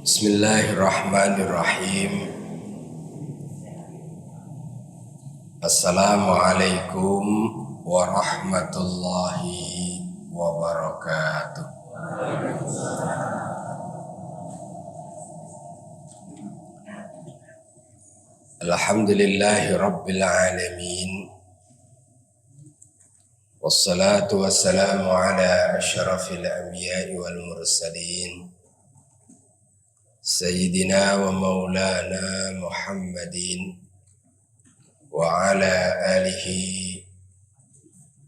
Bismillahirrahmanirrahim. Assalamualaikum warahmatullahi wabarakatuh. Alhamdulillahi rabbil alamin. Wassalatu wassalamu ala asyrafil anbiya'i wal mursalin Sayyidina wa maulana Muhammadin wa ala alihi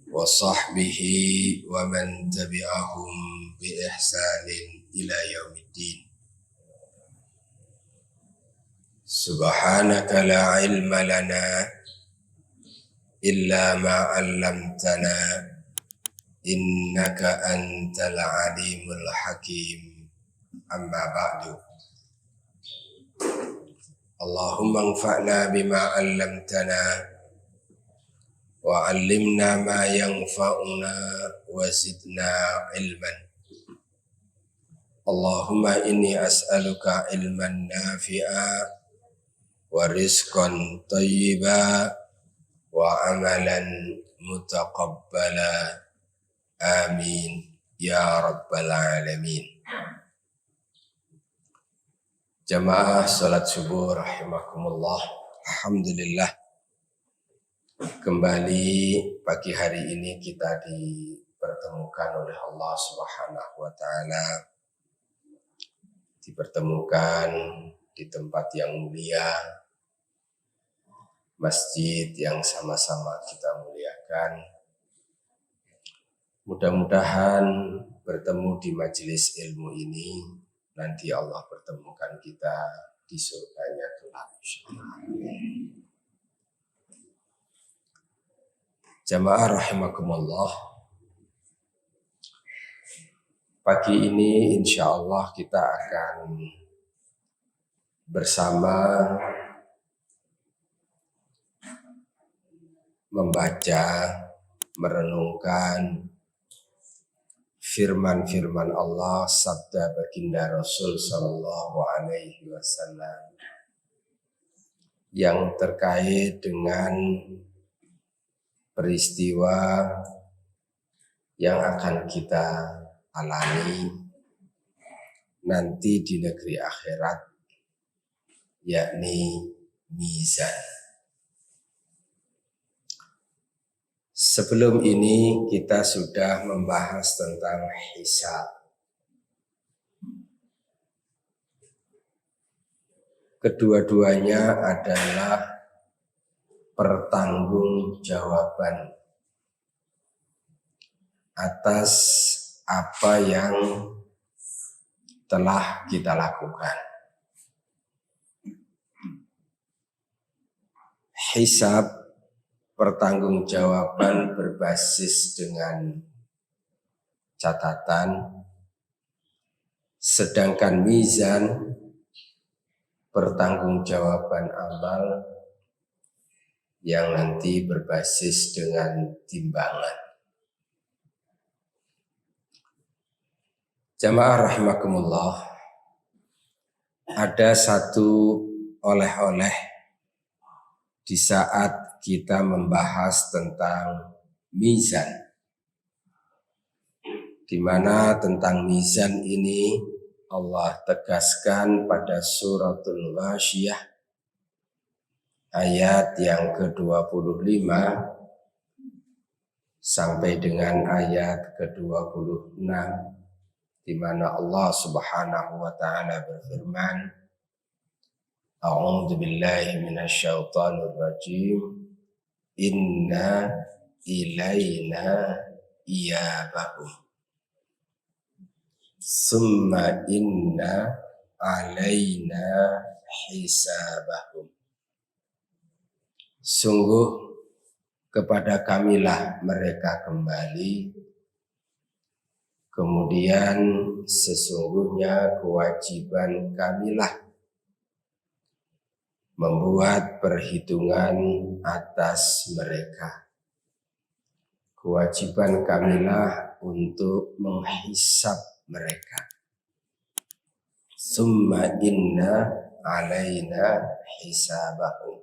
wa sahbihi wa man tabi'ahum bi ihsanin ila yaumiddin. Subhanaka la ilma lana illa ma 'allamtana innaka antal alimul hakim. Amma ba'du. Allahumma anfa'na bima 'allamtana wa 'allimna ma yanfa'una wa zidna ilman. Allahumma inni as'aluka ilman nafi'a wa rizqan thayyiba wa amalan mutaqabbala. Amin ya rabbal alamin. Jamaah salat subuh rahimakumullah. Alhamdulillah, kembali pagi hari ini kita dipertemukan oleh Allah Subhanahu wa taala, dipertemukan di tempat yang mulia, masjid yang sama-sama kita muliakan. Mudah-mudahan bertemu di majelis ilmu ini nanti Allah pertemukan kita di surganya kelak insyaallah. Jamaah rahimakumullah, pagi ini insyaallah kita akan bersama membaca, merenungkan firman-firman Allah, sabda baginda Rasul sallallahu alaihi wasallam yang terkait dengan peristiwa yang akan kita alami nanti di negeri akhirat, yakni mizan. Sebelum ini kita sudah membahas tentang hisab. Kedua-duanya adalah pertanggungjawaban atas apa yang telah kita lakukan. Hisab, pertanggungjawaban berbasis dengan catatan, sedangkan mizan, pertanggungjawaban amal yang nanti berbasis dengan timbangan. Jamaah rahimakumullah, ada satu oleh-oleh di saat kita membahas tentang mizan, di mana tentang mizan ini Allah tegaskan pada suratul Ghasyiyah ayat yang ke-25 sampai dengan ayat ke-26, di mana Allah Subhanahu wa taala berfirman, A'udzu billahi minasyaitonir rajim. Inna ilaina iyabahum. Summa inna alaina hisabahum. Sungguh kepada kamilah mereka kembali, kemudian sesungguhnya kewajiban kamilah membuat perhitungan atas mereka. Kewajiban kamilah untuk menghisab mereka. summa inna alaina hisabahum.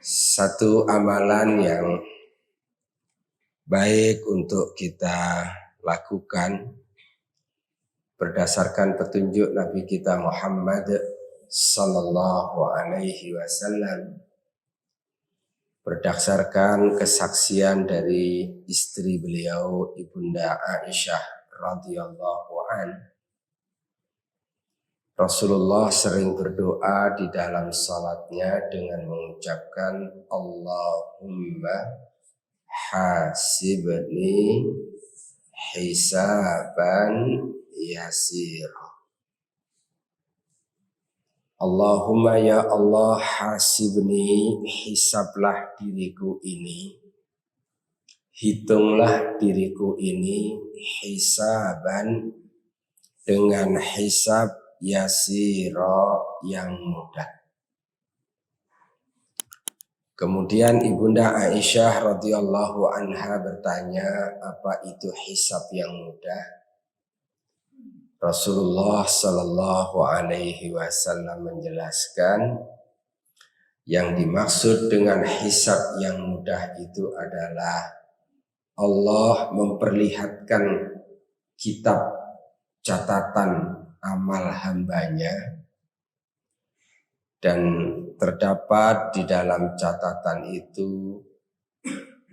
Satu amalan yang baik untuk kita lakukan berdasarkan petunjuk Nabi kita Muhammad sallallahu alaihi wasallam, berdasarkan kesaksian dari istri beliau Ibunda Aisyah radhiyallahu an. Rasulullah sering berdoa di dalam salatnya dengan mengucapkan Allahumma hasibni hisaban yasir. Allahumma ya Allah hasibni, hisablah diriku ini, hitunglah diriku ini hisaban, dengan hisab yasira, yang mudah. Kemudian Ibunda Aisyah radhiyallahu anha bertanya, apa itu hisab yang mudah? Rasulullah sallallahu alaihi wasallam menjelaskan, yang dimaksud dengan hisab yang mudah itu adalah Allah memperlihatkan kitab catatan amal hambanya, dan terdapat di dalam catatan itu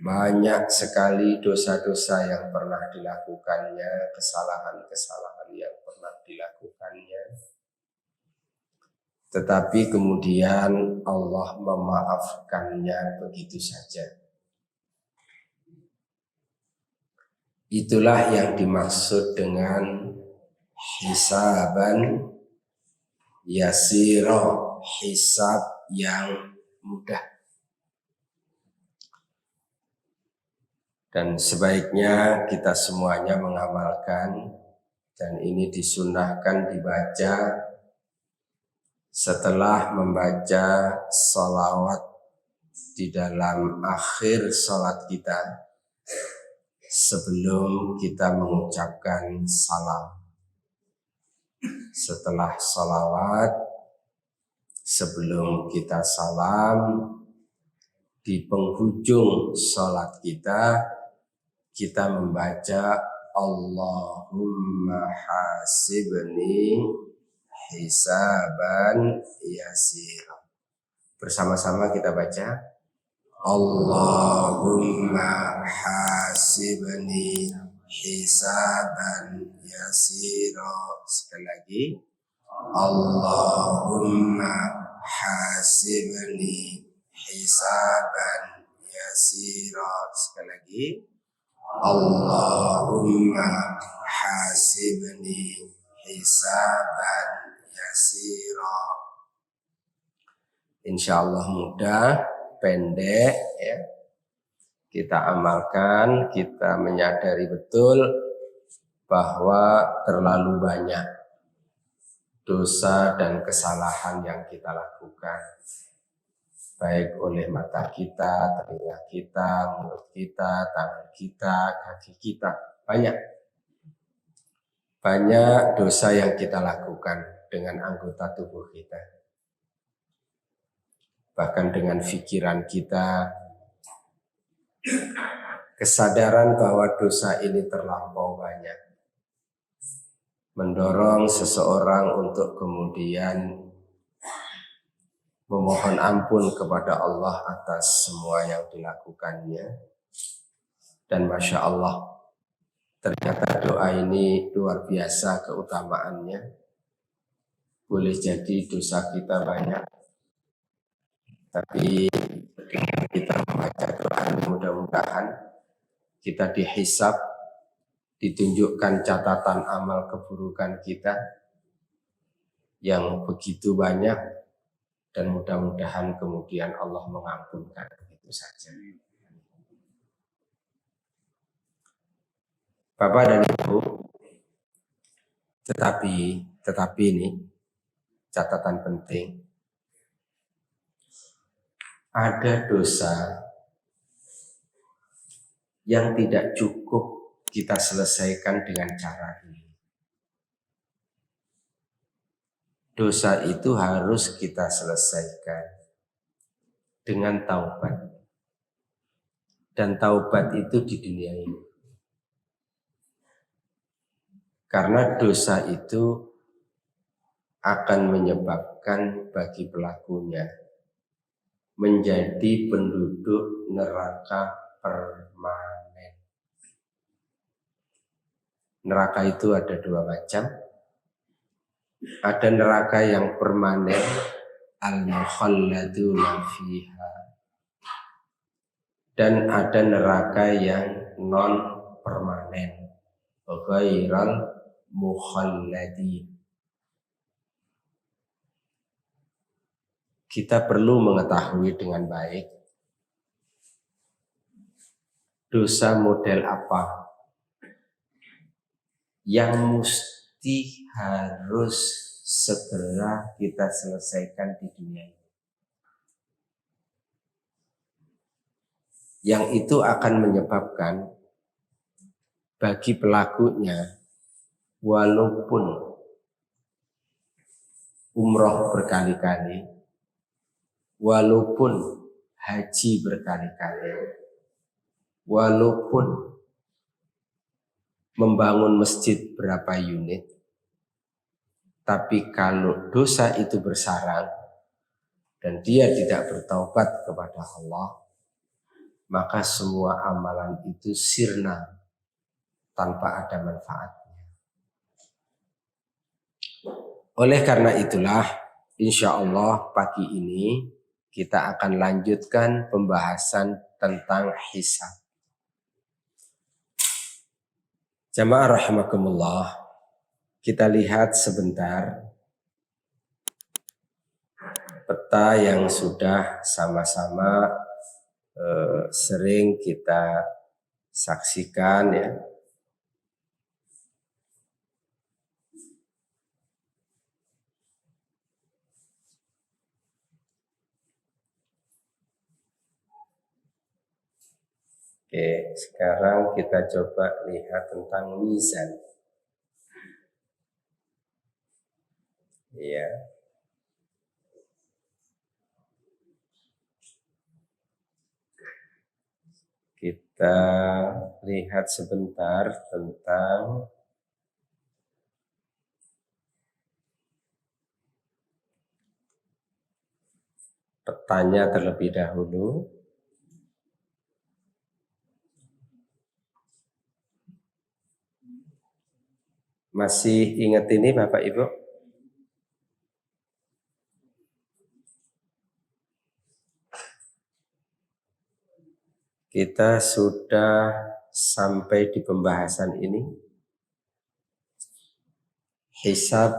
banyak sekali dosa-dosa yang pernah dilakukannya, kesalahan-kesalahan yang pernah dilakukannya. Tetapi kemudian Allah memaafkannya begitu saja. Itulah yang dimaksud dengan hisaban yasira, hisab yang mudah. Dan sebaiknya kita semuanya mengamalkan, dan ini disunnahkan dibaca setelah membaca salawat di dalam akhir salat kita, sebelum kita mengucapkan salam. Setelah salawat, sebelum kita salam, di penghujung salat kita membaca Allahumma hasibni hisaban yasir. Bersama-sama kita baca Allahumma hasibni hisaban yasira. Sekali lagi, Allahumma hasibni hisaban yasira. Sekali lagi, Allahumma hasibni hisaban yasira. Insyaallah mudah, pendek ya. Kita amalkan, kita menyadari betul bahwa terlalu banyak dosa dan kesalahan yang kita lakukan, baik oleh mata kita, telinga kita, mulut kita, tangan kita, kaki kita. Banyak dosa yang kita lakukan dengan anggota tubuh kita, bahkan dengan pikiran kita. Kesadaran bahwa dosa ini terlampau banyak mendorong seseorang untuk kemudian memohon ampun kepada Allah atas semua yang dilakukannya. Dan Masya Allah, ternyata doa ini luar biasa keutamaannya. Boleh jadi dosa kita banyak, tapi dengan kita membaca doa ini mudah-mudahan kita dihisab, ditunjukkan catatan amal keburukan kita yang begitu banyak, dan mudah-mudahan kemudian Allah mengampunkan begitu saja. Bapak dan Ibu, tetapi ini catatan penting. Ada dosa yang tidak cukup kita selesaikan dengan cara ini. Dosa itu harus kita selesaikan dengan taubat. Dan taubat itu di dunia ini. Karena dosa itu akan menyebabkan bagi pelakunya menjadi penduduk neraka permanen. Neraka itu ada dua macam. Ada neraka yang permanen, al-mukhalladuna fiha. Dan ada neraka yang non permanen, ghairal mukhalladin. Kita perlu mengetahui dengan baik dosa model apa yang mesti harus segera kita selesaikan di dunia ini. Yang itu akan menyebabkan bagi pelakunya walaupun umroh berkali-kali, walaupun haji berkali-kali, walaupun membangun masjid berapa unit, tapi kalau dosa itu bersarang dan dia tidak bertaubat kepada Allah, maka semua amalan itu sirna tanpa ada manfaatnya. Oleh karena itulah, insya Allah pagi ini kita akan lanjutkan pembahasan tentang hisab. Jamaah rahimakumullah, kita lihat sebentar peta yang sudah sama-sama sering kita saksikan ya. Oke, sekarang kita coba lihat tentang mizan. Ya. Kita lihat sebentar tentang petanya terlebih dahulu. Masih ingat ini Bapak Ibu? Kita sudah sampai di pembahasan ini. Hisab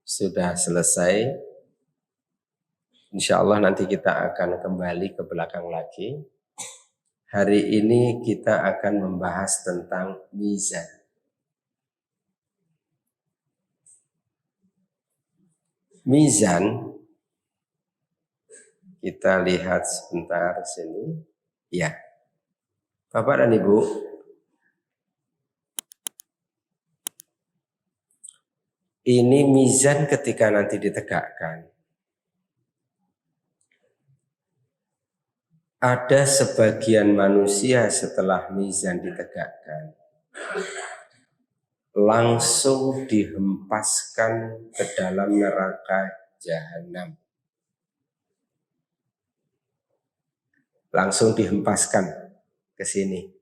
sudah selesai. Insya Allah nanti kita akan kembali ke belakang lagi. Hari ini kita akan membahas tentang mizan. Mizan, kita lihat sebentar sini. Ya, Bapak dan Ibu, ini mizan ketika nanti ditegakkan. Ada sebagian manusia setelah mizan ditegakkan langsung dihempaskan ke dalam neraka jahanam. Langsung dihempaskan ke sini.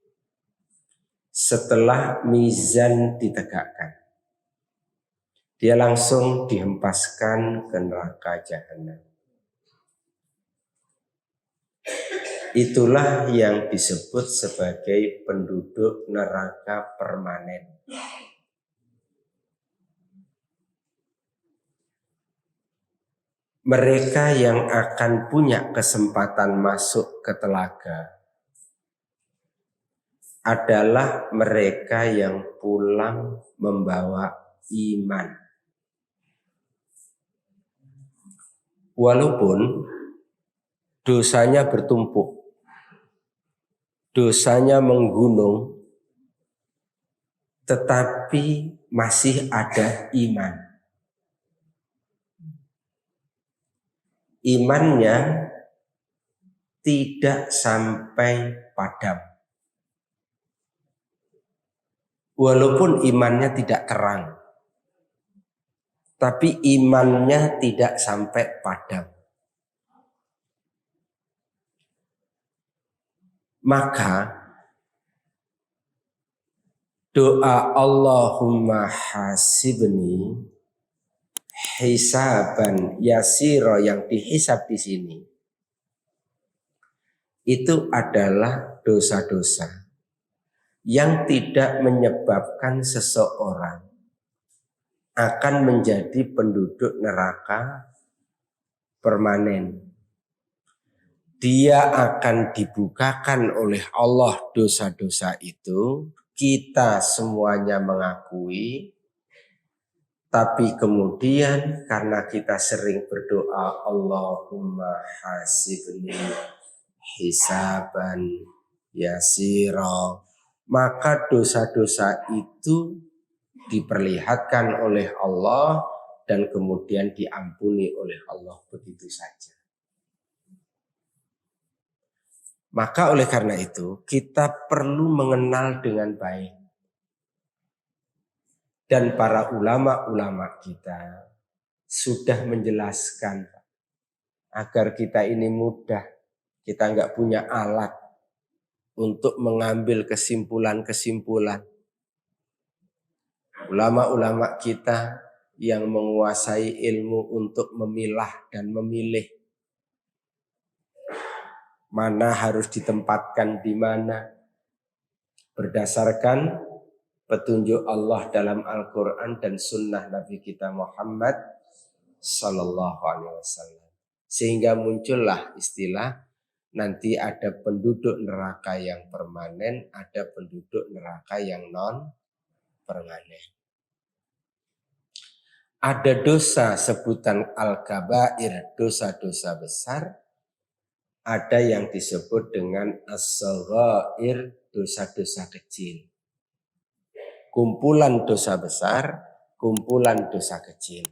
Setelah mizan ditegakkan, dia langsung dihempaskan ke neraka jahanam. Itulah yang disebut sebagai penduduk neraka permanen. Mereka yang akan punya kesempatan masuk ke telaga adalah mereka yang pulang membawa iman. Walaupun dosanya bertumpuk, dosanya menggunung, tetapi masih ada iman. Imannya tidak sampai padam. Walaupun imannya tidak terang, tapi imannya tidak sampai padam. Maka doa Allahumma hasibni hisaban yasira yang dihisab di sini itu adalah dosa-dosa yang tidak menyebabkan seseorang akan menjadi penduduk neraka permanen. Dia akan dibukakan oleh Allah dosa-dosa itu. Kita semuanya mengakui. Tapi kemudian karena kita sering berdoa Allahumma hasibni hisaban yasira, maka dosa-dosa itu diperlihatkan oleh Allah dan kemudian diampuni oleh Allah begitu saja. Maka oleh karena itu kita perlu mengenal dengan baik. Dan para ulama-ulama kita sudah menjelaskan agar kita ini mudah. Kita nggak punya alat untuk mengambil kesimpulan-kesimpulan. Ulama-ulama kita yang menguasai ilmu untuk memilah dan memilih mana harus ditempatkan di mana berdasarkan petunjuk Allah dalam Al-Quran dan sunnah Nabi kita Muhammad Sallallahu Alaihi Wasallam. Sehingga muncullah istilah nanti ada penduduk neraka yang permanen, ada penduduk neraka yang non permanen. Ada dosa sebutan al-kabair, dosa-dosa besar. Ada yang disebut dengan as-saghair, dosa-dosa kecil. Kumpulan dosa besar, kumpulan dosa kecil.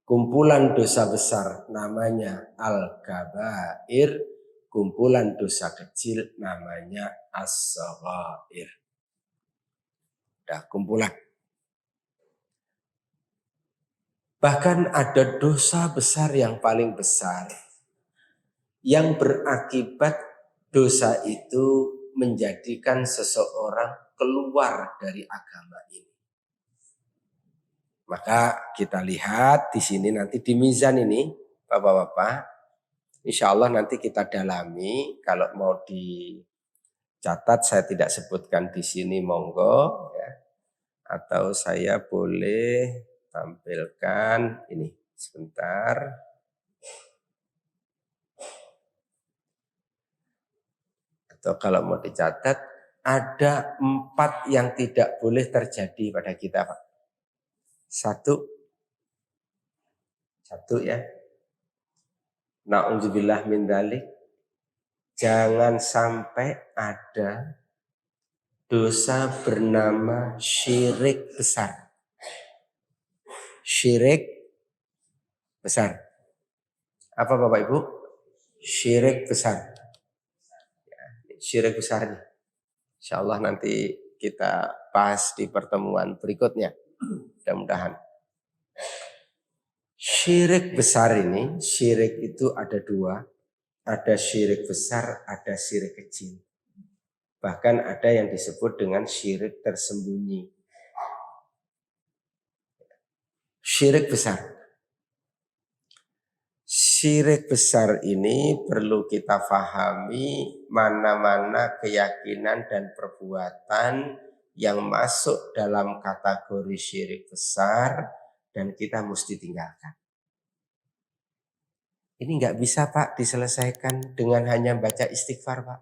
Kumpulan dosa besar namanya al-kabair, kumpulan dosa kecil namanya as-saghair. Dah kumpulan. Bahkan ada dosa besar yang paling besar yang berakibat dosa itu menjadikan seseorang keluar dari agama ini. Maka kita lihat di sini nanti di mizan ini, Bapak-bapak, insya Allah nanti kita dalami. Kalau mau dicatat saya tidak sebutkan di sini, monggo ya. Atau saya boleh tampilkan ini sebentar. Atau kalau mau dicatat, ada 4 yang tidak boleh terjadi pada kita, Pak. Satu ya. Na'udzubillah min dzalik. Jangan sampai ada dosa bernama syirik besar. Syirik besar. Apa Bapak Ibu? Syirik besar. Syirik besar nih. Insyaallah nanti kita bahas di pertemuan berikutnya. Mudah-mudahan. Syirik besar ini, syirik itu ada 2. Ada syirik besar, ada syirik kecil. Bahkan ada yang disebut dengan syirik tersembunyi. Syirik besar. Syirik besar ini perlu kita pahami mana-mana keyakinan dan perbuatan yang masuk dalam kategori syirik besar dan kita mesti tinggalkan. Ini nggak bisa Pak diselesaikan dengan hanya baca istighfar Pak.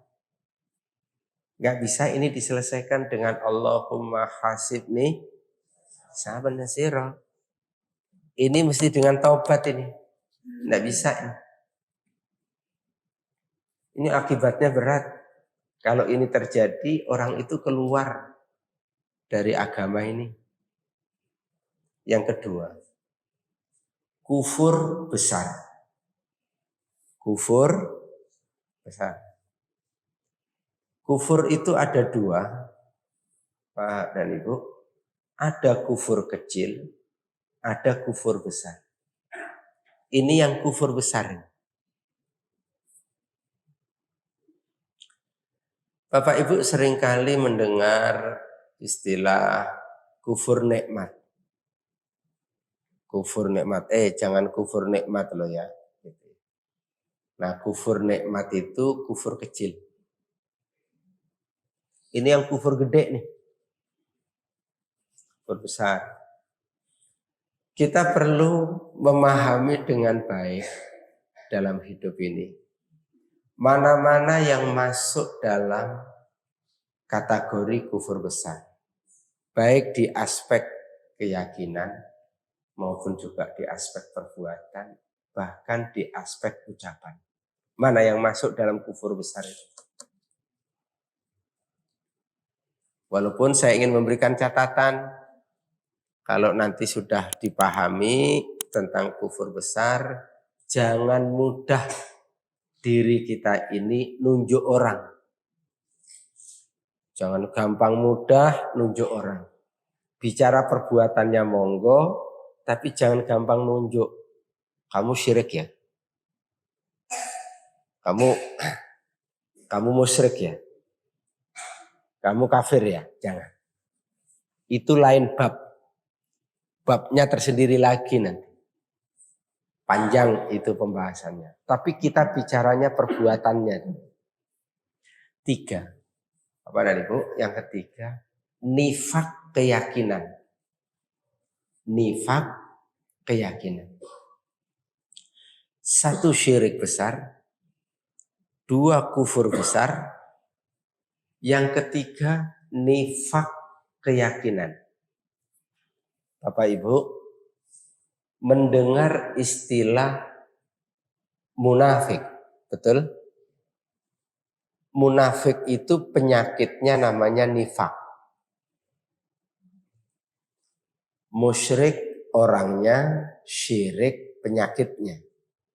Nggak bisa ini diselesaikan dengan Allahumma hasibni hisaban yasira. Ini mesti dengan taubat ini. Nggak bisa ini. Ini akibatnya berat. Kalau ini terjadi orang itu keluar dari agama ini. Yang kedua, kufur besar. Kufur besar. Kufur itu ada dua, Pak dan Ibu. Ada kufur kecil, ada kufur besar. Ini yang kufur besar. Bapak Ibu seringkali mendengar istilah kufur nikmat. Kufur nikmat. Jangan kufur nikmat loh ya. Nah, kufur nikmat itu kufur kecil. Ini yang kufur gede nih. Kufur besar. Kita perlu memahami dengan baik dalam hidup ini. Mana-mana yang masuk dalam kategori kufur besar. Baik di aspek keyakinan maupun juga di aspek perbuatan, bahkan di aspek ucapan. Mana yang masuk dalam kufur besar itu? Walaupun saya ingin memberikan catatan, kalau nanti sudah dipahami tentang kufur besar, jangan mudah diri kita ini nunjuk orang. Jangan gampang mudah nunjuk orang. Bicara perbuatannya monggo, tapi jangan gampang nunjuk. Kamu syirik ya? Kamu musyrik ya? Kamu kafir ya? Jangan. Itu lain bab. Babnya tersendiri lagi nanti. Panjang itu pembahasannya. Tapi kita bicaranya perbuatannya. 3. Apa dan Ibu? Yang ketiga, nifak keyakinan. Nifak keyakinan. 1 syirik besar, 2 kufur besar, yang ketiga nifak keyakinan. Bapak Ibu mendengar istilah munafik, betul? Munafik itu penyakitnya namanya nifak. Musyrik orangnya, syirik penyakitnya.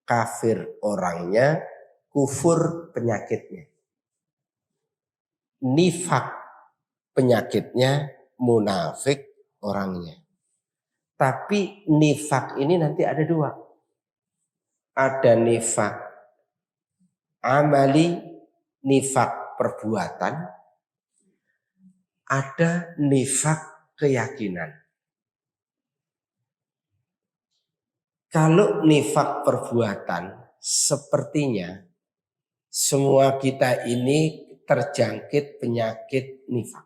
Kafir orangnya, kufur penyakitnya. Nifak penyakitnya, munafik orangnya. Tapi nifak ini nanti ada 2. Ada nifak amali, nifak perbuatan, ada nifak keyakinan. Kalau nifak perbuatan, sepertinya semua kita ini terjangkit penyakit nifak.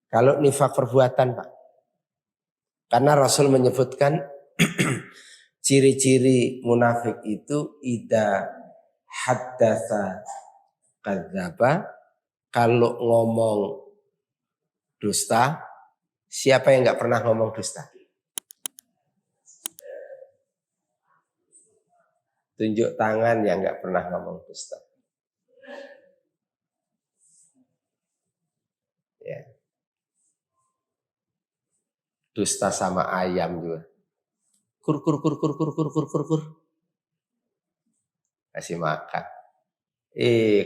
Kalau nifak perbuatan, Pak. Karena Rasul menyebutkan ciri-ciri munafik itu idza haddatsa kadzdzaba, kalau ngomong dusta. Siapa yang enggak pernah ngomong dusta? Tunjuk tangan yang enggak pernah ngomong dusta. Ya. Dusta sama ayam juga. Kur. Kasih makan.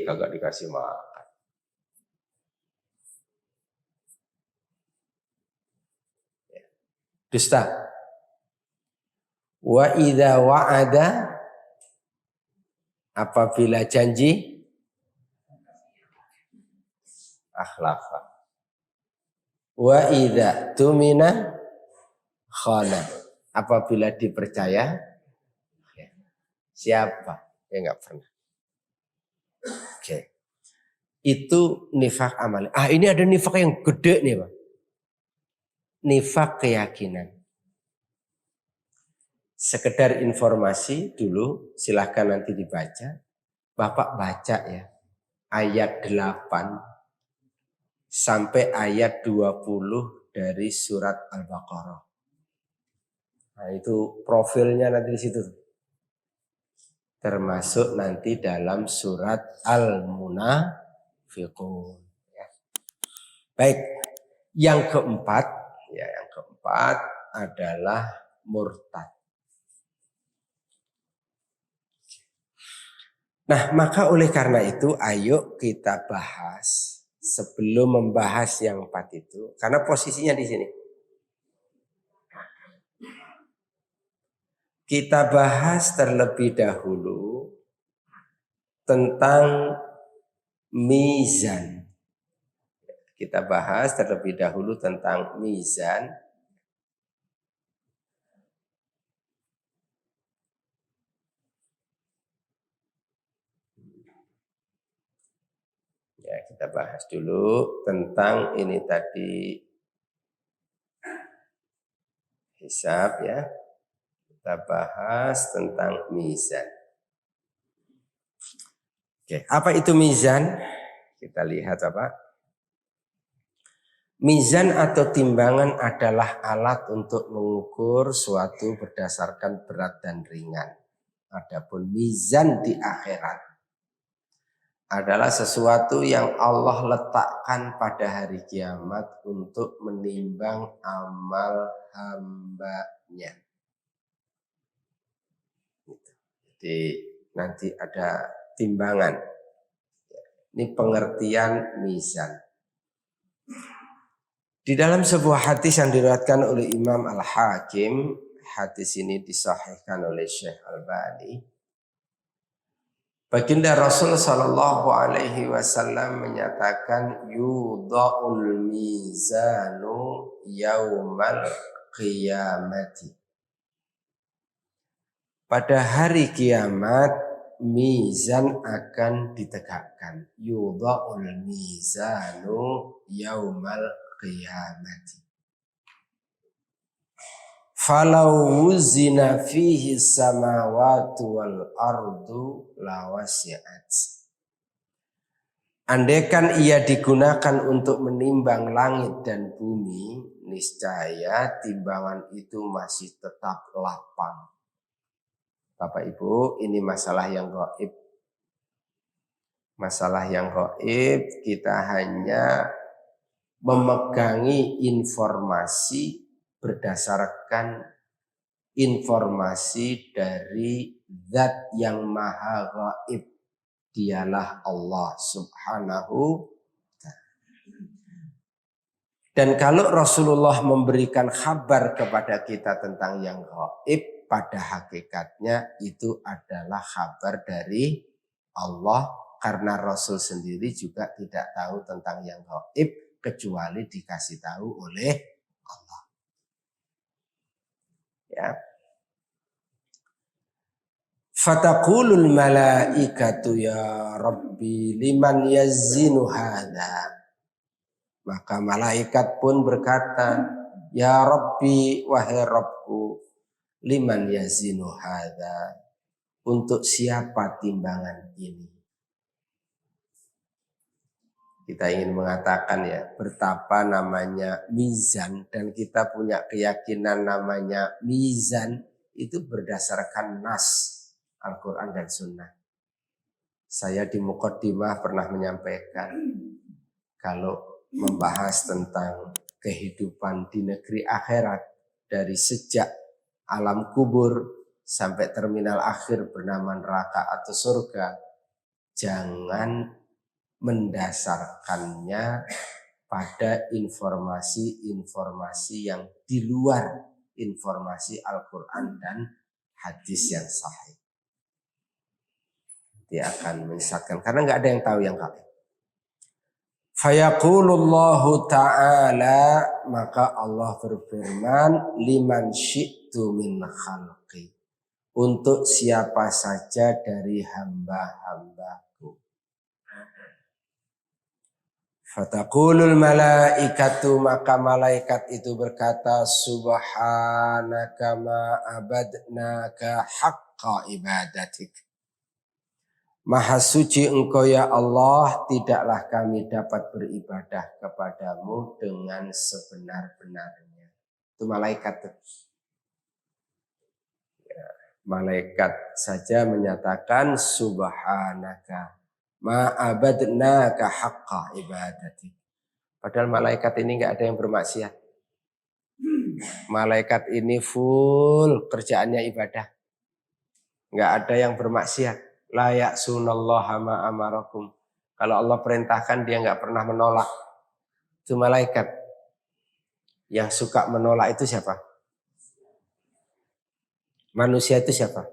Kagak dikasih makan. Ya. Dusta. Wa idza wa'ada, apabila janji akhlafa. Wa idza tumina khana, apabila dipercaya siapa yang enggak pernah. Oke. Itu nifak amali. Ini ada nifak yang gede nih, Pak. Nifak keyakinan. Sekedar informasi dulu, silahkan nanti dibaca. Bapak baca ya. Ayat 8 sampai ayat 20 dari surat Al-Baqarah. Nah, itu profilnya nanti di situ. Termasuk nanti dalam surat Al-Munafiqun. Ya. Baik, yang keempat adalah murtad. Nah, maka oleh karena itu ayo kita bahas sebelum membahas yang empat itu, karena posisinya di sini. Kita bahas terlebih dahulu tentang mizan. Kita bahas terlebih dahulu tentang mizan. Ya, kita bahas dulu tentang ini tadi hisab ya. Kita bahas tentang mizan. Oke, apa itu mizan? Kita lihat apa? Mizan atau timbangan adalah alat untuk mengukur suatu berdasarkan berat dan ringan. Adapun mizan di akhirat adalah sesuatu yang Allah letakkan pada hari kiamat untuk menimbang amal hambanya. Jadi nanti ada timbangan. Ini pengertian mizan. Di dalam sebuah hadis yang diriwayatkan oleh Imam Al-Hakim, hadis ini disahihkan oleh Syekh Albani. Baginda Rasul sallallahu alaihi wasallam menyatakan yudha'ul mizanu yaumal qiyamati. Pada hari kiamat mizan akan ditegakkan. Yudha'ul mizanu yaumal qiyamati. Falau wuzina fihi samawati wal ardu lawasi'at. Andaikan ia digunakan untuk menimbang langit dan bumi, niscaya timbangan itu masih tetap lapang. Bapak Ibu, ini masalah yang gaib. Masalah yang gaib, kita hanya memegangi informasi berdasarkan informasi dari Zat yang Maha Gaib. Dialah Allah Subhanahu. Dan kalau Rasulullah memberikan kabar kepada kita tentang yang gaib, pada hakikatnya itu adalah kabar dari Allah, karena Rasul sendiri juga tidak tahu tentang yang gaib kecuali dikasih tahu oleh Allah. Ya. Fataqulul malaikatu ya Rabbi liman yazinu hadza. Maka malaikat pun berkata, ya Rabbi, wahai Rabbku, liman yazinu hadza, untuk siapa timbangan ini? Kita ingin mengatakan ya, betapa namanya mizan, dan kita punya keyakinan namanya mizan itu berdasarkan nas Al-Quran dan Sunnah. Saya di Muqaddimah pernah menyampaikan, kalau membahas tentang kehidupan di negeri akhirat, dari sejak alam kubur sampai terminal akhir bernama neraka atau surga, jangan mendasarkannya pada informasi-informasi yang di luar informasi Al-Quran dan hadis yang sahih. Dia akan menyesatkan karena nggak ada yang tahu yang gaib. Fayaqulullahu ta'ala, maka Allah berfirman, liman syi'tu min khalqi, untuk siapa saja dari hamba-hambaku. Fataqulul malaikatu, maka malaikat itu berkata, subhanaka ma abadnaka haqqa ibadatik. Maha suci engkau ya Allah, tidaklah kami dapat beribadah kepadamu dengan sebenar-benarnya. Itu malaikat. Ya, malaikat saja menyatakan subhanaka ma abadnaka haqqa ibadatik. Padahal malaikat ini nggak ada yang bermaksiat. Malaikat ini full kerjaannya ibadah. Nggak ada yang bermaksiat. La ya'sunallaha ma amarakum. Kalau Allah perintahkan dia nggak pernah menolak. Itu malaikat. Yang suka menolak itu siapa? Manusia itu siapa?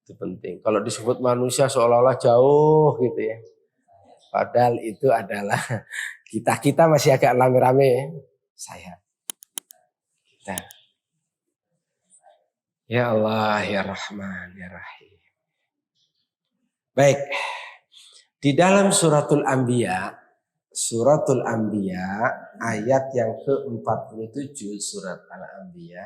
Itu penting. Kalau disebut manusia seolah-olah jauh gitu ya. Padahal itu adalah kita masih agak rame-rame ya. Saya. Kita. Ya Allah, ya Rahman, ya Rahim. Baik. Di dalam suratul Anbiya ayat yang ke-47 surat Al-Anbiya.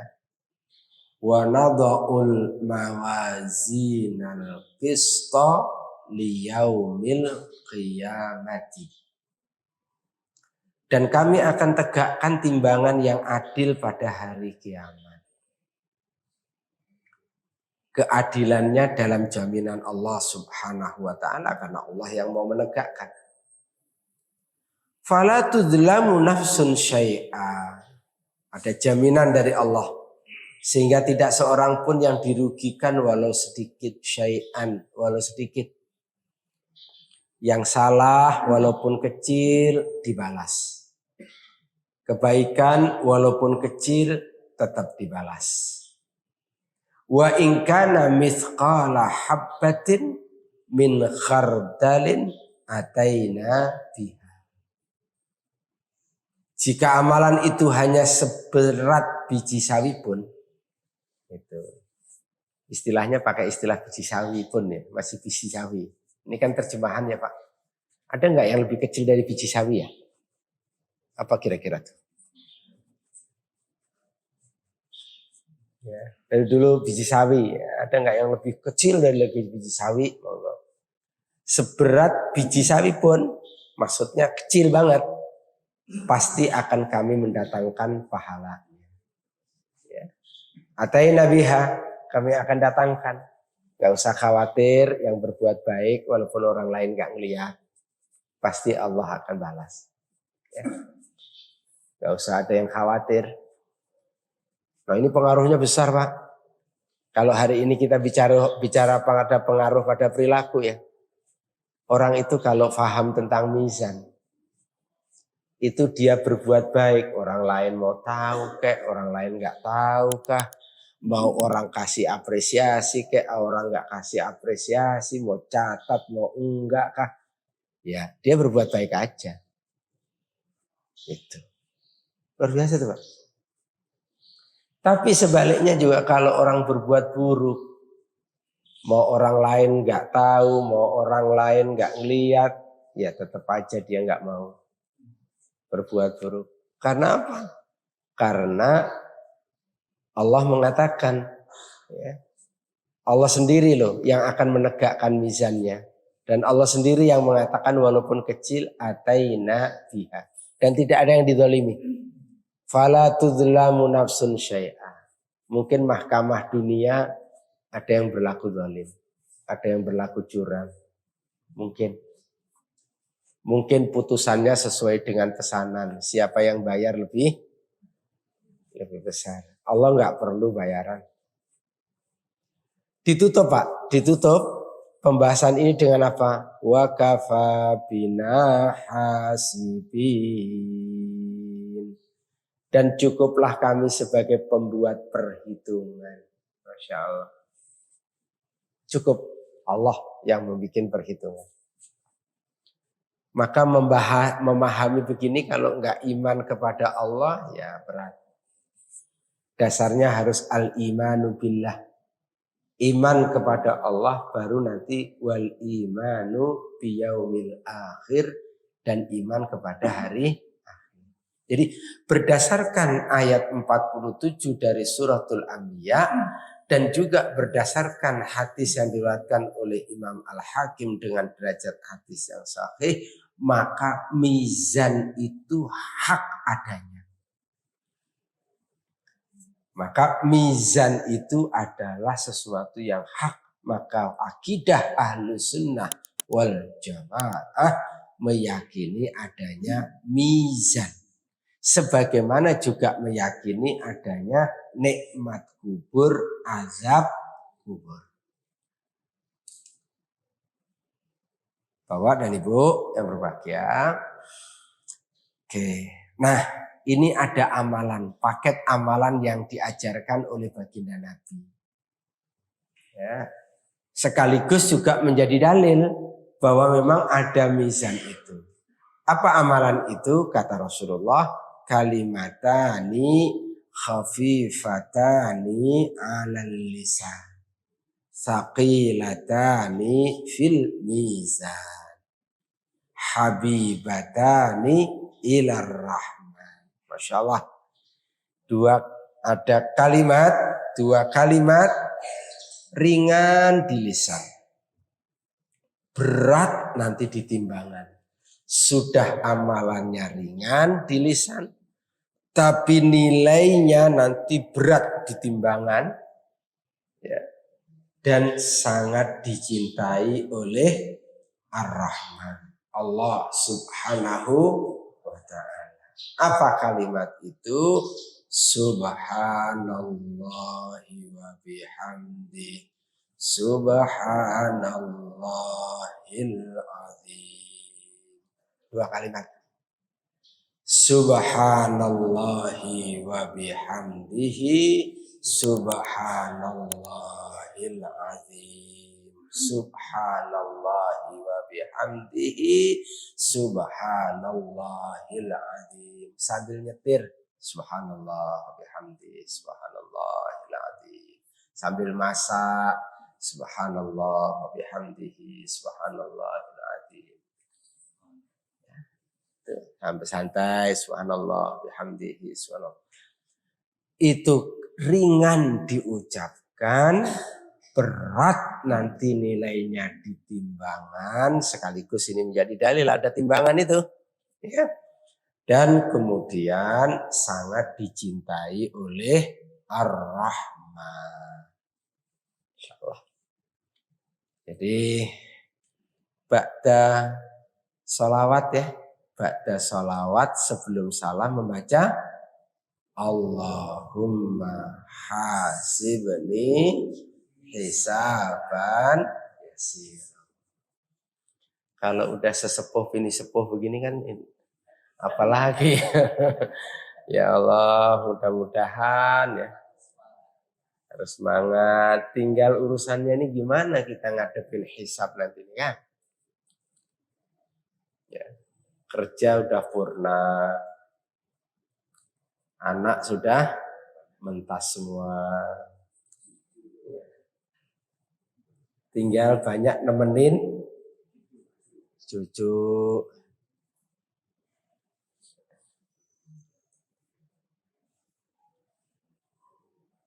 Wa nadha'ul mawazinal qista liyaumil qiyamati. Dan kami akan tegakkan timbangan yang adil pada hari kiamat. Keadilannya dalam jaminan Allah Subhanahu wa taala karena Allah yang mau menegakkan. Fala tudlamu nafsun syai'a. Ada jaminan dari Allah sehingga tidak seorang pun yang dirugikan walau sedikit, syai'an walau sedikit. Yang salah walaupun kecil dibalas. Kebaikan walaupun kecil tetap dibalas. Wa in kana mithqala habbatin min khardalin ataina biha. Jika amalan itu hanya seberat biji sawi pun, itu istilahnya pakai istilah biji sawi pun ya, masih biji sawi. Ini kan terjemahan ya Pak. Ada nggak yang lebih kecil dari biji sawi ya? Apa kira-kira tuh? Ya, dari dulu biji sawi, ada nggak yang lebih kecil dari biji sawi? Seberat biji sawi pun, maksudnya kecil banget, pasti akan kami mendatangkan pahalanya. Ya. Ataina biha, kami akan datangkan. Gak usah khawatir yang berbuat baik walaupun orang lain gak ngelihat. Pasti Allah akan balas. Ya. Gak usah ada yang khawatir. Nah ini pengaruhnya besar Pak. Kalau hari ini kita bicara pada pengaruh pada perilaku ya. Orang itu kalau paham tentang mizan. Itu dia berbuat baik. Orang lain mau tahu kek, orang lain gak tahu kah. Mau orang kasih apresiasi kek, orang gak kasih apresiasi. Mau catat, mau enggak kah. Ya dia berbuat baik aja. Itu. Luar biasa tuh Pak. Tapi sebaliknya juga kalau orang berbuat buruk, mau orang lain nggak tahu, mau orang lain nggak ngeliat, ya tetap aja dia nggak mau berbuat buruk. Karena apa? Karena Allah mengatakan, ya, Allah sendiri loh yang akan menegakkan mizannya, dan Allah sendiri yang mengatakan walaupun kecil ataina biha, dan tidak ada yang dizalimi. Fala tudlamu nafsun syai'a. Mungkin mahkamah dunia ada yang berlaku zalim, ada yang berlaku curang. Mungkin putusannya sesuai dengan pesanan. Siapa yang bayar lebih besar. Allah nggak perlu bayaran. Ditutup Pak, ditutup pembahasan ini dengan apa? Wa kafa bina hasibin. Dan cukuplah kami sebagai pembuat perhitungan. Masya Allah. Cukup Allah yang membuat perhitungan. Maka memahami begini kalau enggak iman kepada Allah ya berat. Dasarnya harus al-imanu billah. Iman kepada Allah baru nanti wal imanu biyaumil akhir dan iman kepada hari. Jadi berdasarkan ayat 47 dari suratul Anbiya dan juga berdasarkan hadis yang diriwayatkan oleh Imam Al-Hakim dengan derajat hadis yang sahih, maka mizan itu hak adanya. Maka mizan itu adalah sesuatu yang hak. Maka akidah Ahlus Sunnah wal Jamaah meyakini adanya mizan. Sebagaimana juga meyakini adanya nikmat kubur, azab kubur. Bapak dan Ibu yang berbahagia. Oke. Nah, ini ada amalan, paket amalan yang diajarkan oleh baginda Nabi. Ya. Sekaligus juga menjadi dalil bahwa memang ada mizan itu. Apa amalan itu? Kata Rasulullah, kalimatani khafifatani 'alal lisan, tsaqilatani fil mizan, habibatani ilar rahman. Masya Allah. Ada dua kalimat ringan di lisan, berat nanti di timbangan. Sudah amalannya ringan di lisan, tapi nilainya nanti berat di timbangan, ya, dan sangat dicintai oleh Ar-Rahman, Allah Subhanahu wa ta'ala. Apa kalimat itu? Subhanallahi wa bihamdi, subhanallahil azim. Dua kalimat. Subhanallahi wa bihamdihi, subhanallahil azim. Subhanallahi wa bihamdihi, subhanallahil azim. Sambil nyetir, subhanallah wa bihamdihi, subhanallahil azim. Sambil masak, subhanallah wa bihamdihi, subhanallahil azim. Sampai santai, subhanallah bihamdihi, subhanallah. Itu ringan diucapkan, berat nanti nilainya di timbangan, sekaligus ini menjadi dalil ada timbangan itu, ya. Dan kemudian sangat dicintai oleh Ar-Rahman. Insyaallah. Jadi ba'da sholawat ya. Ba'da sholawat sebelum salam membaca Allahumma hasibni hisaban yasir. Kalau udah sesepuh ini sepuh begini kan apalagi. Ya Allah, mudah-mudahan ya harus semangat. Tinggal urusannya ini gimana kita ngadepin hisab nanti ini kan. Ya. Kerja udah purna, anak sudah mentas semua, tinggal banyak nemenin cucu.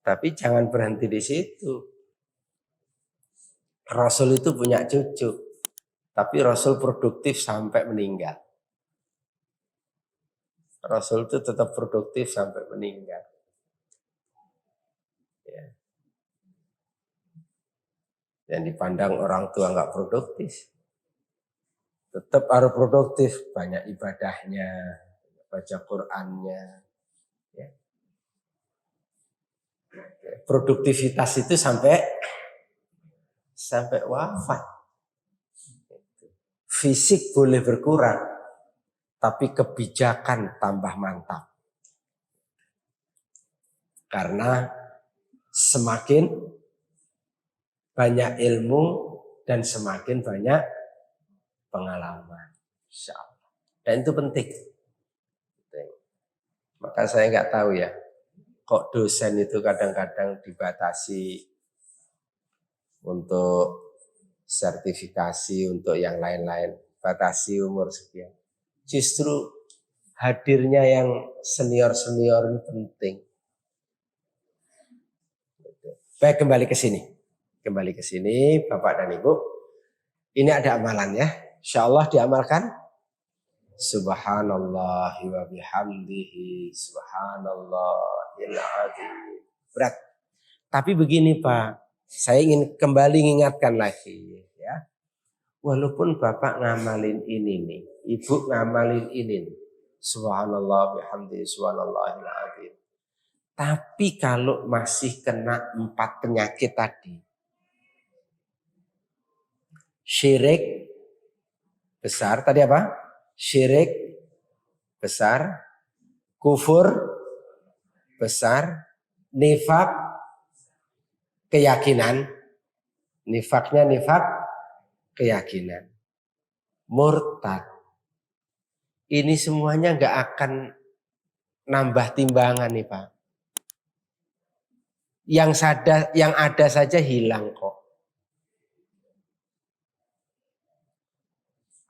Tapi jangan berhenti di situ. Rasul itu punya cucu, tapi Rasul produktif sampai meninggal. Rasul itu tetap produktif sampai meninggal. Ya. Yang dipandang orang tua nggak produktif, tetap harus produktif, banyak ibadahnya, baca Qur'annya. Ya. Produktivitas itu sampai wafat. Fisik boleh berkurang, tapi kebijakan tambah mantap. Karena semakin banyak ilmu dan semakin banyak pengalaman. Insyaallah. Dan itu penting. Maka saya nggak tahu ya, kok dosen itu kadang-kadang dibatasi untuk sertifikasi, untuk yang lain-lain. Batasi umur sekian. Justru hadirnya yang senior-senior ini penting. Baik, kembali ke sini. Bapak dan Ibu. Ini ada amalannya. Insyaallah diamalkan. Subhanallah wa bihamdihi, subhanallahil azim. Berat. Tapi begini Pak, saya ingin kembali mengingatkan lagi ya. Walaupun bapak ngamalin ini nih, ibu ngamalin ini nih. Subhanallah bihamdi subhanallahil azim. Tapi kalau masih kena 4 penyakit tadi. Syirik besar, tadi apa? Syirik besar, kufur besar, nifak keyakinan. Nifaknya nifak keyakinan. Murtad. Ini semuanya nggak akan nambah timbangan nih Pak. Yang ada saja hilang kok.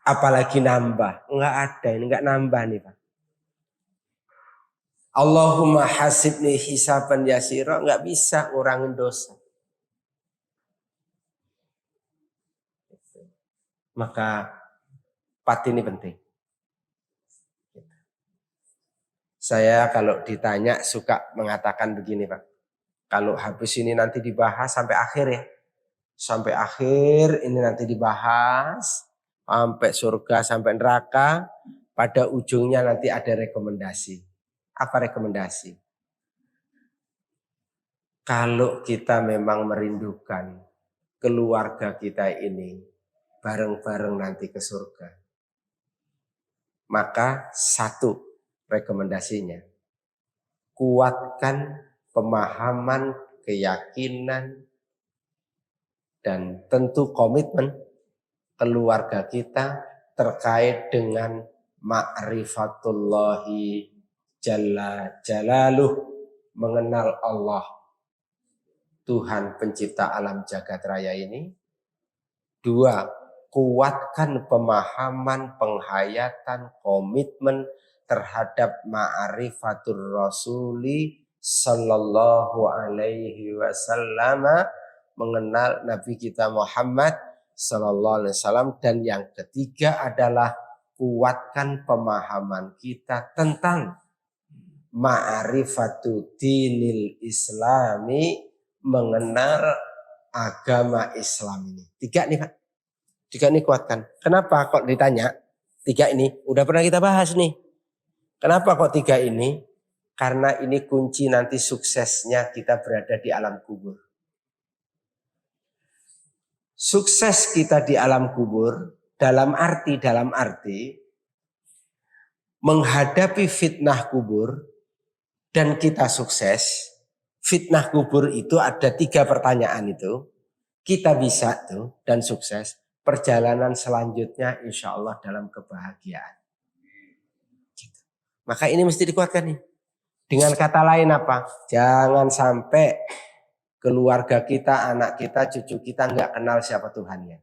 Apalagi nambah. Enggak ada, ini enggak nambah nih Pak. Allahumma hasibni hisaban yasira, enggak bisa ngurangin dosa. Maka 4 ini penting. Saya kalau ditanya suka mengatakan begini Pak. Kalau habis ini nanti dibahas sampai akhir ya. Sampai akhir ini nanti dibahas. Sampai surga, sampai neraka. Pada ujungnya nanti ada rekomendasi. Apa rekomendasi? Kalau kita memang merindukan keluarga kita ini bareng-bareng nanti ke surga. Maka 1 rekomendasinya, kuatkan pemahaman, keyakinan, dan tentu komitmen keluarga kita terkait dengan ma'rifatullahi jalla jalaluh, mengenal Allah, Tuhan pencipta alam jagat raya ini. 2, kuatkan pemahaman, penghayatan, komitmen terhadap ma'rifatur rasuli sallallahu alaihi wasallam, mengenal Nabi kita Muhammad sallallahu alaihi wasallam. Dan yang ketiga adalah kuatkan pemahaman kita tentang ma'rifatu dinil islami, mengenal agama Islam ini. 3 nih Pak. 3 ini kuatkan. Kenapa kok ditanya? 3 ini udah pernah kita bahas nih. Kenapa kok 3 ini? Karena ini kunci nanti suksesnya kita berada di alam kubur. Sukses kita di alam kubur dalam arti menghadapi fitnah kubur dan kita sukses. Fitnah kubur itu ada 3 pertanyaan itu. Kita bisa tuh dan sukses. Perjalanan selanjutnya insya Allah dalam kebahagiaan. Maka ini mesti dikuatkan nih. Dengan kata lain apa? Jangan sampai keluarga kita, anak kita, cucu kita nggak kenal siapa Tuhannya.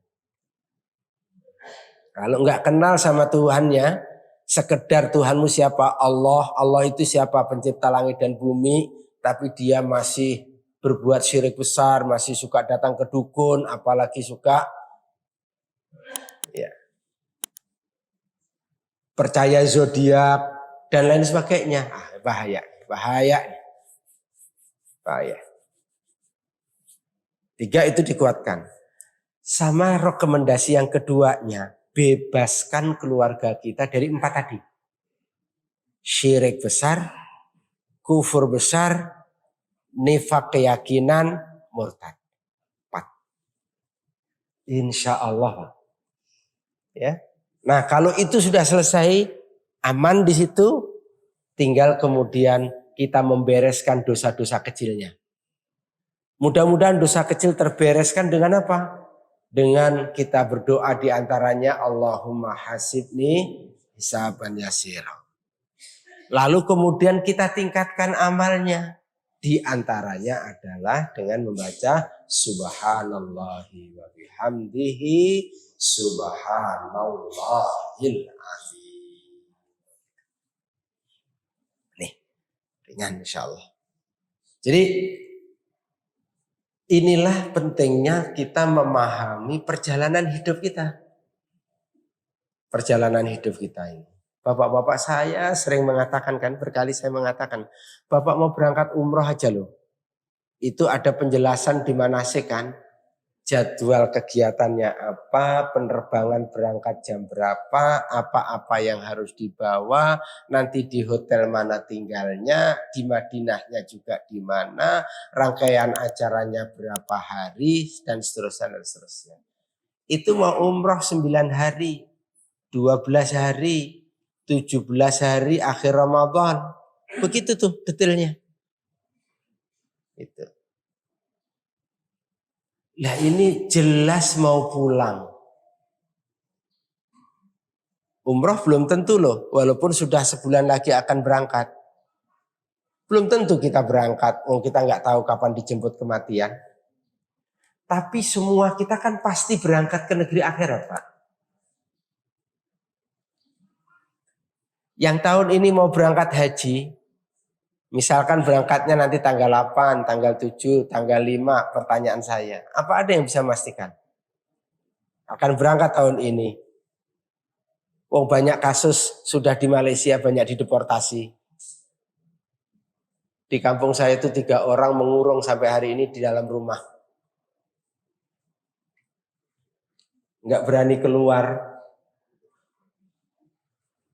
Kalau nggak kenal sama Tuhannya, sekedar Tuhanmu siapa? Allah. Allah itu siapa? Pencipta langit dan bumi. Tapi dia masih berbuat syirik besar, masih suka datang ke dukun, apalagi suka percaya zodiak dan lain sebagainya. Bahaya. 3 itu dikuatkan. Sama rekomendasi yang keduanya, bebaskan keluarga kita dari 4 tadi. Syirik besar, kufur besar, nifak keyakinan, murtad. 4. Insya Allah. Ya. Nah kalau itu sudah selesai, aman di situ, tinggal kemudian kita membereskan dosa-dosa kecilnya. Mudah-mudahan dosa kecil terbereskan dengan apa? Dengan kita berdoa di antaranya Allahumma hasibni hisaban yasira. Lalu kemudian kita tingkatkan amalnya. Di antaranya adalah dengan membaca subhanallahi wa bihamdihi subhanallahil azim. Nih, ringan insyaallah. Jadi inilah pentingnya kita memahami perjalanan hidup kita. Perjalanan hidup kita ini. Bapak-bapak saya sering mengatakan kan, berkali saya mengatakan, Bapak mau berangkat umroh aja loh. Itu ada penjelasan di manasik kan. jadwal kegiatannya apa, penerbangan berangkat jam berapa, apa-apa yang harus dibawa, nanti di hotel mana tinggalnya, di Madinahnya juga di mana, rangkaian acaranya berapa hari, dan seterusnya, dan seterusnya. Itu mau umroh 9 hari, 12 hari, 17 hari akhir Ramadan. Begitu tuh detailnya. Itu. Lah ini jelas mau pulang. Umroh belum tentu loh, walaupun sudah sebulan lagi akan berangkat. Belum tentu kita berangkat, kita nggak tahu kapan dijemput kematian. Tapi semua kita kan pasti berangkat ke negeri akhirat, Pak. Yang tahun ini mau berangkat haji, misalkan berangkatnya nanti tanggal 8, tanggal 7, tanggal 5, pertanyaan saya, apa ada yang bisa memastikan? Akan berangkat tahun ini. Oh, banyak kasus sudah di Malaysia, banyak dideportasi. Di kampung saya itu 3 orang mengurung sampai hari ini di dalam rumah. Nggak berani keluar.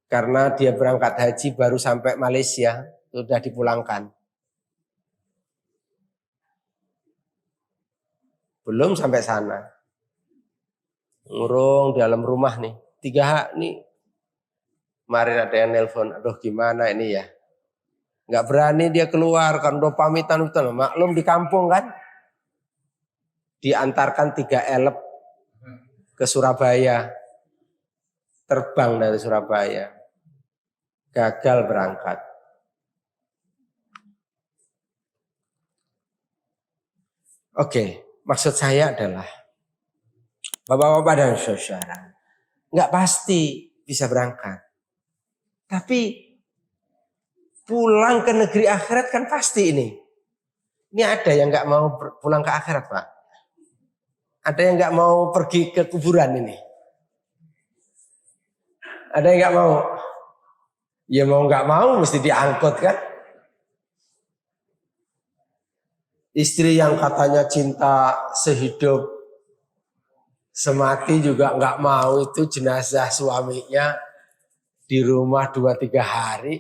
Karena dia berangkat haji baru sampai Malaysia, sudah dipulangkan. Belum sampai sana. Ngurung di dalam rumah nih. 3 nih. Kemarin ada yang nelpon, aduh gimana ini ya. Nggak berani dia keluar, kan udah pamitan. Maklum di kampung kan. Diantarkan 3 elep ke Surabaya. Terbang dari Surabaya. Gagal berangkat. Oke, maksud saya adalah Bapak-bapak dan saudara, nggak pasti bisa berangkat. Tapi pulang ke negeri akhirat kan pasti ini. Ini ada yang nggak mau pulang ke akhirat, Pak. Ada yang nggak mau pergi ke kuburan ini. Ada yang nggak mau. Ya mau nggak mau mesti diangkut kan. Istri yang katanya cinta sehidup semati juga nggak mau itu jenazah suaminya di rumah 2-3 hari.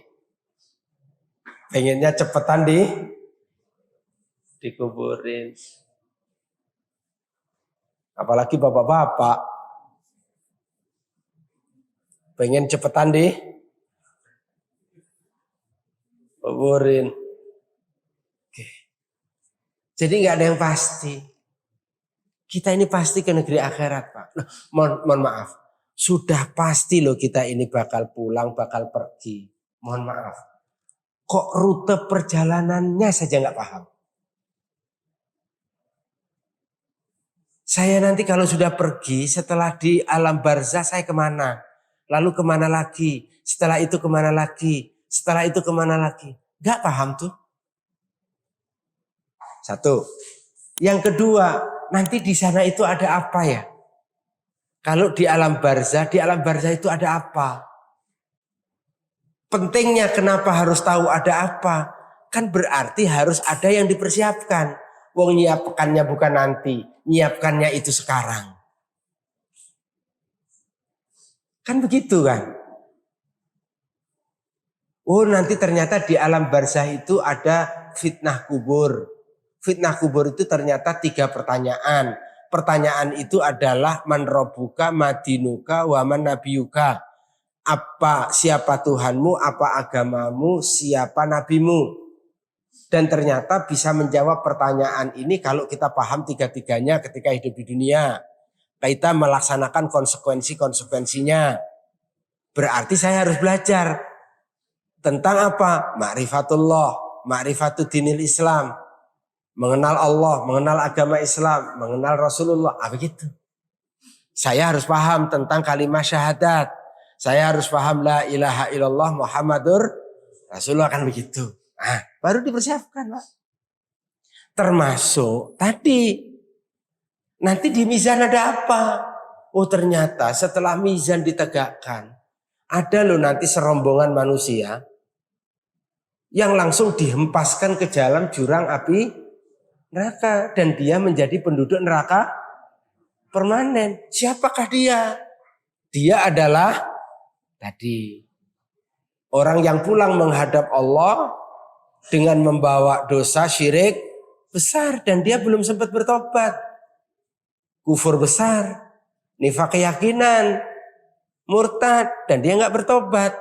Pengennya cepetan dikuburin. Apalagi bapak-bapak. Pengen cepetan dikuburin. Oke. Jadi nggak ada yang pasti. Kita ini pasti ke negeri akhirat, Pak. Nah, mohon maaf. Sudah pasti loh kita ini bakal pulang, bakal pergi. Mohon maaf. Kok rute perjalanannya saja nggak paham? Saya nanti kalau sudah pergi, setelah di alam barzah saya kemana? Lalu kemana lagi? Setelah itu kemana lagi? Setelah itu kemana lagi? Nggak paham tuh. Satu. Yang kedua, nanti di sana itu ada apa ya? Kalau di alam barzah itu ada apa? Pentingnya kenapa harus tahu ada apa? Kan berarti harus ada yang dipersiapkan. Wong nyiapkannya bukan nanti, nyiapkannya itu sekarang. Kan begitu kan? Oh nanti ternyata di alam barzah itu ada fitnah kubur. Fitnah kubur itu ternyata 3 pertanyaan. Pertanyaan itu adalah man rabbuka, madinuka, wa man nabiyuka. Apa siapa Tuhanmu, apa agamamu, siapa nabimu. Dan ternyata bisa menjawab pertanyaan ini kalau kita paham 3-tiganya ketika hidup di dunia. Kita melaksanakan konsekuensi-konsekuensinya. Berarti saya harus belajar tentang apa? Ma'rifatullah, ma'rifatud dinil Islam. Mengenal Allah, mengenal agama Islam, mengenal Rasulullah, begitu. Saya harus paham tentang kalimat syahadat. Saya harus paham la ilaha illallah Muhammadur Rasulullah, kan begitu. Nah, baru dipersiapkan, Pak. Termasuk tadi, nanti di mizan ada apa? Oh ternyata setelah mizan ditegakkan, ada loh nanti serombongan manusia yang langsung dihempaskan ke dalam jurang api neraka dan dia menjadi penduduk neraka permanen. Siapakah dia? Dia adalah tadi orang yang pulang menghadap Allah dengan membawa dosa syirik besar dan dia belum sempat bertobat. Kufur besar, nifaq keyakinan, murtad dan dia nggak bertobat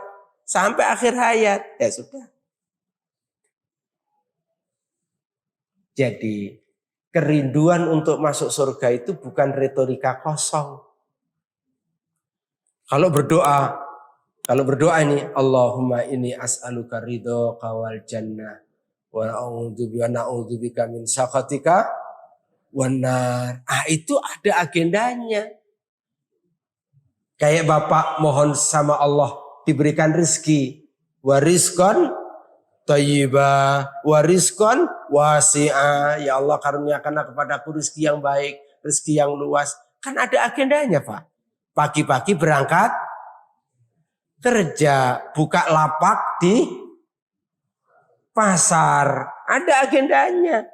sampai akhir hayat. Ya sudah. Jadi kerinduan untuk masuk surga itu bukan retorika kosong. Kalau berdoa ini Allahumma inni as'aluka ridhoka wal jannah wa na'udzubika min sakhatika wan nar. Itu ada agendanya. Kayak Bapak mohon sama Allah diberikan rezeki, warizqan thayyibah, warizqan wasi'ah. Ya Allah karuniakanlah kepadaku rezeki yang baik, rezeki yang luas. Kan ada agendanya, Pak. Pagi-pagi berangkat kerja, buka lapak di pasar, ada agendanya.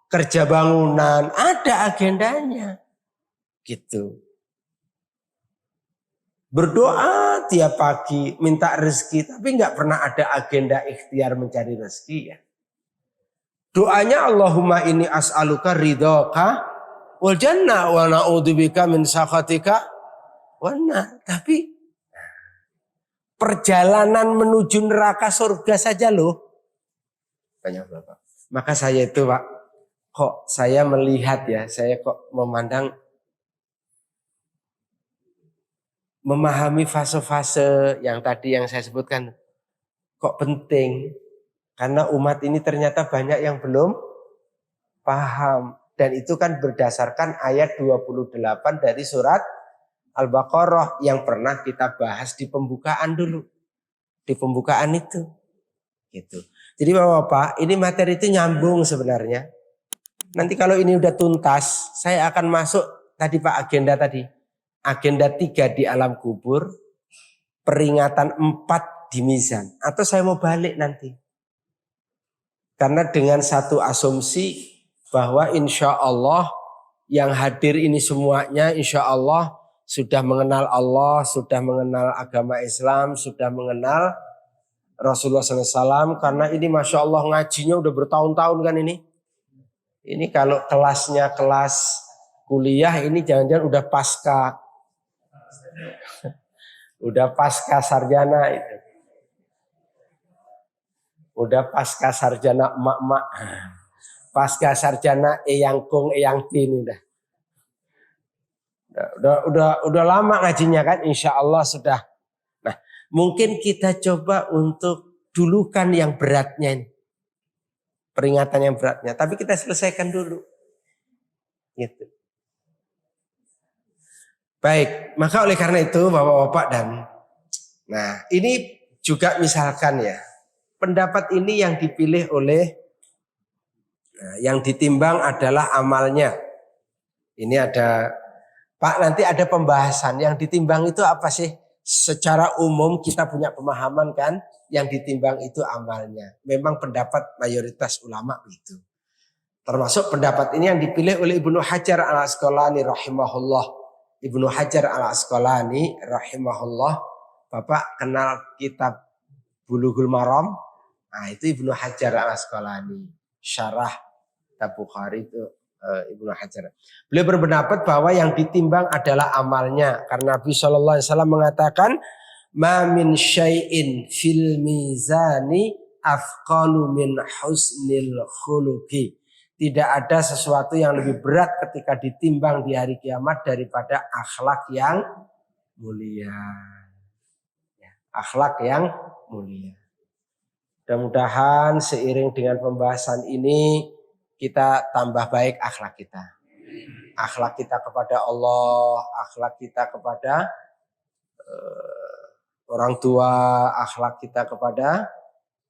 Kerja bangunan, ada agendanya. Gitu. Berdoa tiap pagi, minta rezeki, tapi nggak pernah ada agenda ikhtiar mencari rezeki ya. Doanya Allahumma inni as'aluka ridhoka wal jannah wa na'udzubika min sakhatika wan nar. Tapi perjalanan menuju neraka surga saja loh. Banyak Bapak. Maka saya itu Pak, kok saya melihat ya, saya kok memahami fase-fase yang tadi yang saya sebutkan kok penting. Karena umat ini ternyata banyak yang belum paham. Dan itu kan berdasarkan ayat 28 dari surat Al-Baqarah yang pernah kita bahas di pembukaan dulu. Di pembukaan itu. Gitu. Jadi Bapak-Bapak, ini materi itu nyambung sebenarnya. Nanti kalau ini udah tuntas, saya akan masuk tadi Pak agenda tadi. Agenda 3 di alam kubur, peringatan 4 di mizan. Atau saya mau balik nanti. Karena dengan satu asumsi bahwa insya Allah yang hadir ini semuanya insya Allah sudah mengenal Allah, sudah mengenal agama Islam, sudah mengenal Rasulullah SAW. Karena ini Masya Allah ngajinya udah bertahun-tahun kan ini. Ini kalau kelasnya kelas kuliah ini jangan-jangan udah pasca sarjana itu. Udah pasca sarjana emak-emak. Pasca sarjana eyang kong eyang tin udah. Udah lama ngajinya kan, insya Allah sudah. Nah, mungkin kita coba untuk dulukan yang beratnya ini. Peringatan yang beratnya, tapi kita selesaikan dulu. Gitu. Baik, maka oleh karena itu Bapak-bapak dan nah, ini juga misalkan ya, pendapat ini yang dipilih oleh yang ditimbang adalah amalnya. Ini ada Pak, nanti ada pembahasan yang ditimbang itu apa sih? Secara umum kita punya pemahaman kan, yang ditimbang itu amalnya. Memang pendapat mayoritas ulama itu. Termasuk pendapat ini yang dipilih oleh Ibnu Hajar al-Asqalani rahimahullah. Ibnu Hajar al-Asqalani rahimahullah. Bapak kenal kitab Bulughul Maram? Nah, itu Ibnu Hajar al-Asqalani. Syarah kitab Bukhari itu Ibnu Hajar. Beliau berpendapat bahwa yang ditimbang adalah amalnya. Karena Nabi SAW mengatakan, ma min syai'in fil mizani afqalu min husnil khuluqi. Tidak ada sesuatu yang lebih berat ketika ditimbang di hari kiamat daripada akhlak yang mulia. Akhlak yang mulia. Mudah-mudahan seiring dengan pembahasan ini kita tambah baik akhlak kita. Akhlak kita kepada Allah, akhlak kita kepada orang tua, akhlak kita kepada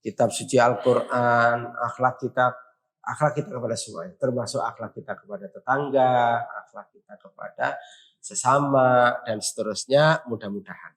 kitab suci Al-Quran, akhlak kita kepada semuanya. Termasuk akhlak kita kepada tetangga, akhlak kita kepada sesama, dan seterusnya mudah-mudahan.